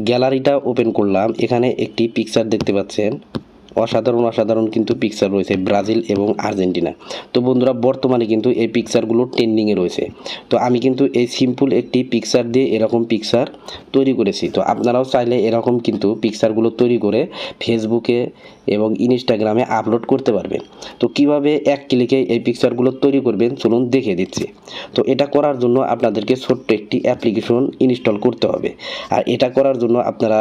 গ্যালারিটা open করলাম, এখানে একটি পিকচার দেখতে পাচ্ছেন। অসাধারণ কিন্তু পিকচার রয়েছে ব্রাজিল এবং আর্জেন্টিনা। তো বন্ধুরা, বর্তমানে কিন্তু এই পিকচারগুলো ট্রেন্ডিংয়ে রয়েছে। তো আমি কিন্তু এই সিম্পল একটি পিকচার দিয়ে এরকম পিকচার তৈরি করেছি। তো আপনারাও চাইলে এরকম কিন্তু পিকচারগুলো তৈরি করে ফেসবুকে এবং ইনস্টাগ্রামে আপলোড করতে পারবেন। তো কিভাবে এক ক্লিকে এই পিকচারগুলো তৈরি করবেন চলুন দেখে দিচ্ছি। তো এটা করার জন্য আপনাদেরকে ছোট্ট একটি অ্যাপ্লিকেশন ইনস্টল করতে হবে। আর এটা করার জন্য আপনারা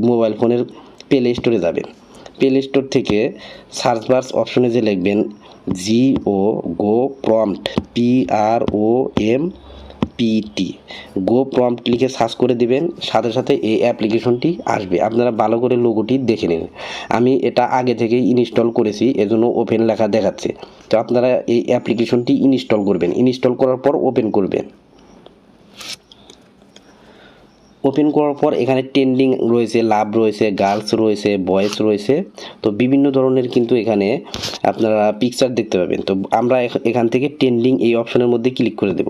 মোবাইল ফোনের প্লে স্টোরে যাবেন। প্লে স্টোর থেকে সার্চ বার্স অপশনে যে লিখবেন গো প্রম্পট PROMPT গো প্রম্পট লিখে সার্চ করে দিবেন, সাথে সাথে এই অ্যাপ্লিকেশনটি আসবে। আপনারা ভালো করে লোগোটি দেখে নিন। আমি এটা আগে থেকেই ইনস্টল করেছি, এজন্য ওপেন লেখা দেখাচ্ছে। তো আপনারা এই অ্যাপ্লিকেশনটি ইনস্টল করবেন, ইনস্টল করার পর ওপেন করবেন। ওপেন করার পর এখানে ট্রেন্ডিং রয়েছে, লাভ রয়েছে, গার্লস রয়েছে, বয়েস রয়েছে। তো বিভিন্ন ধরনের কিন্তু এখানে আপনারা পিকচার দেখতে পাবেন। তো আমরা এখান থেকে ট্রেন্ডিং এই অপশনের মধ্যে ক্লিক করে দেব।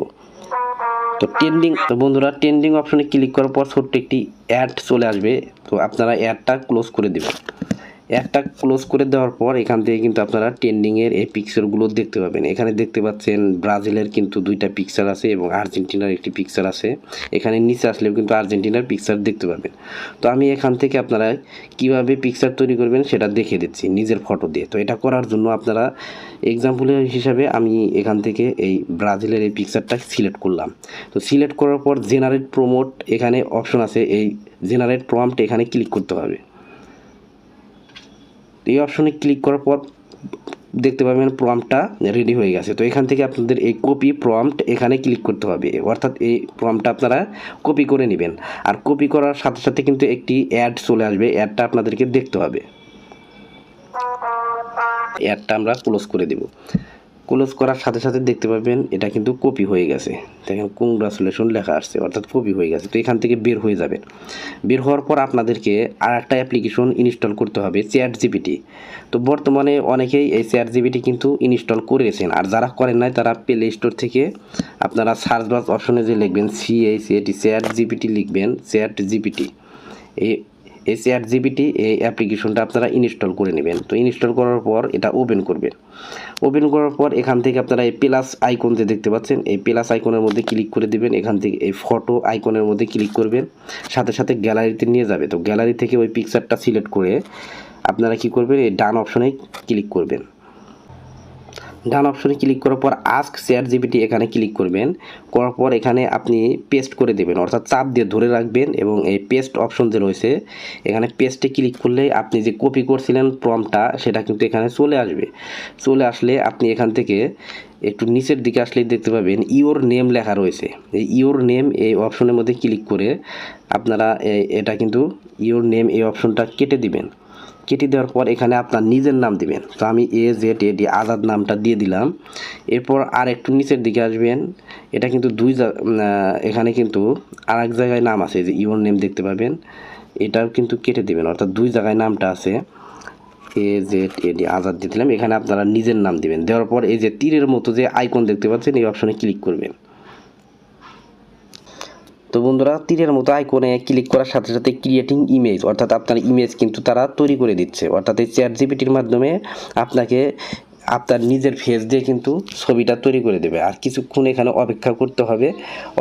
তো বন্ধুরা, ট্রেন্ডিং অপশনে ক্লিক করার পর ছোট্ট একটি অ্যাড চলে আসবে। তো আপনারা অ্যাডটা ক্লোজ করে দেবেন। অ্যাডটা ক্লোজ করে দেওয়ার পর এখান থেকে কিন্তু আপনারা ট্রেন্ডিংয়ের এই পিকচারগুলো দেখতে পাবেন। এখানে দেখতে পাচ্ছেন ব্রাজিলের কিন্তু দুইটা পিকচার আছে এবং আর্জেন্টিনার একটি পিকচার আছে। এখানে নিচে আসলেও কিন্তু আর্জেন্টিনার পিকচার দেখতে পাবেন। তো আমি এখান থেকে আপনারা কিভাবে পিকচার তৈরি করবেন সেটা দেখিয়ে দিচ্ছি নিজের ফটো দিয়ে। তো এটা করার জন্য আপনারা এক্সাম্পলের হিসাবে আমি এখান থেকে এই ব্রাজিলের এই পিকচারটা সিলেক্ট করলাম। তো সিলেক্ট করার পর জেনারেট প্রমোট এখানে অপশন আছে, এই জেনারেট প্রম্পট এখানে ক্লিক করতে হবে। এই অপশনে ক্লিক করার পর দেখতে পাবেন প্রম্পটটা রেডি হয়ে গেছে। তো এখান থেকে আপনাদের এই কপি প্রম্পট এখানে ক্লিক করতে হবে, অর্থাৎ এই প্রম্পটটা আপনারা কপি করে নেবেন। আর কপি করার সাথে সাথে কিন্তু একটি অ্যাড চলে আসবে, অ্যাডটা আপনাদেরকে দেখতে হবে। অ্যাডটা আমরা ক্লোজ করে দেব। ক্লোজ করার সাথে সাথে দেখতে পাবেন এটা কিন্তু কপি হয়ে গেছে। দেখেন কংগ্রাচুলেশন লেখা আসছে, অর্থাৎ কপি হয়ে গেছে। তো এখান থেকে বের হয়ে যাবেন। বের হওয়ার পর আপনাদেরকে আর একটা অ্যাপ্লিকেশন ইনস্টল করতে হবে, ChatGPT। তো বর্তমানে অনেকেই এই ChatGPT কিন্তু ইনস্টল করেছেন, আর যারা করেন নাই তারা প্লে স্টোর থেকে আপনারা সার্চ বক্স অপশনে যে লিখবেন ChatGPT লিখবেন, ChatGPT এই ChatGPT এই অ্যাপ্লিকেশনটা আপনারা ইনস্টল করে নেবেন। তো ইনস্টল করার পর এটা ওপেন করবেন। ওপেন করার পর এখান থেকে আপনারা এই প্লাস আইকন যে দেখতে পাচ্ছেন, এই প্লাস আইকনের মধ্যে ক্লিক করে দিবেন। এখান থেকে এই ফটো আইকনের মধ্যে ক্লিক করবেন, সাথে সাথে গ্যালারিতে নিয়ে যাবে। তো গ্যালারি থেকে ওই পিকচারটা সিলেক্ট করে আপনারা কি করবেন, এই ডান অপশনে ক্লিক করবেন। ডান অপশনে ক্লিক করার পর আস্ক ChatGPT এখানে ক্লিক করবেন। করার পর এখানে আপনি পেস্ট করে দেবেন, অর্থাৎ চাপ দিয়ে ধরে রাখবেন এবং এই পেস্ট অপশন যে রয়েছে এখানে পেস্টে ক্লিক করলে আপনি যে কপি করছিলেন প্রম্পটটা সেটা কিন্তু এখানে চলে আসবে। চলে আসলে আপনি এখান থেকে একটু নিচের দিকে আসলেই দেখতে পাবেন ইওর নেম লেখা রয়েছে। এই ইওর নেম এই অপশনের মধ্যে ক্লিক করে আপনারা এটা কিন্তু ইওর নেম এই অপশনটা কেটে দিবেন। কেটে দেওয়ার পর এখানে আপনার নিজের নাম দিবেন। তো আমি AZAD আজাদ নামটা দিয়ে দিলাম। এরপর আর একটু নিচের দিকে আসবেন, এটা কিন্তু এখানে কিন্তু আর এক জায়গায় নাম আছে, যে ইওর নেম দেখতে পাবেন, এটাও কিন্তু কেটে দিবেন, অর্থাৎ দুই জায়গায় নামটা আছে। AZAD আজাদ দিয়ে দিলাম, এখানে আপনারা নিজের নাম দিবেন। দেওয়ার পর এই যে তীরের মতো যে আইকন দেখতে পাচ্ছেন এই অপশনে ক্লিক করবেন। তো বন্ধুরা, তীরের মতো আইকনে ক্লিক করার সাথে সাথে ক্রিয়েটিং ইমেজ, অর্থাৎ আপনার ইমেজ কিন্তু তারা তৈরি করে দিচ্ছে। অর্থাৎ এই ChatGPTর মাধ্যমে আপনাকে আপনার নিজের ফেস দিয়ে কিন্তু ছবিটা তৈরি করে দেবে। আর কিছুক্ষণ এখানে অপেক্ষা করতে হবে।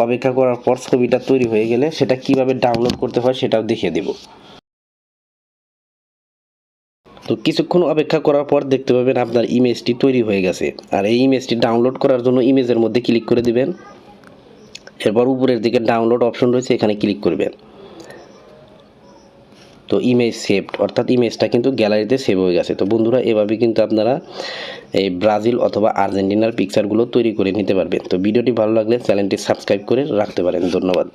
অপেক্ষা করার পর ছবিটা তৈরি হয়ে গেলে সেটা কিভাবে ডাউনলোড করতে হয় সেটাও দেখিয়ে দেব। তো কিছুক্ষণ অপেক্ষা করার পর দেখতে পাবেন আপনার ইমেজটি তৈরি হয়ে গেছে। আর এই ইমেজটি ডাউনলোড করার জন্য ইমেজের মধ্যে ক্লিক করে দিবেন। এরপর উপরের দিকে ডাউনলোড অপশন রয়েছে, এখানে ক্লিক করবেন। তো ইমেজ সেভড, অর্থাৎ ইমেজটা কিন্তু গ্যালারিতে সেভ হয়ে গেছে। তো বন্ধুরা, এভাবে কিন্তু আপনারা এই ব্রাজিল অথবা আর্জেন্টিনার পিকচারগুলো তৈরি করে নিতে পারবেন। তো ভিডিওটি ভালো লাগলে চ্যানেলটি সাবস্ক্রাইব করে রাখতে পারেন। ধন্যবাদ।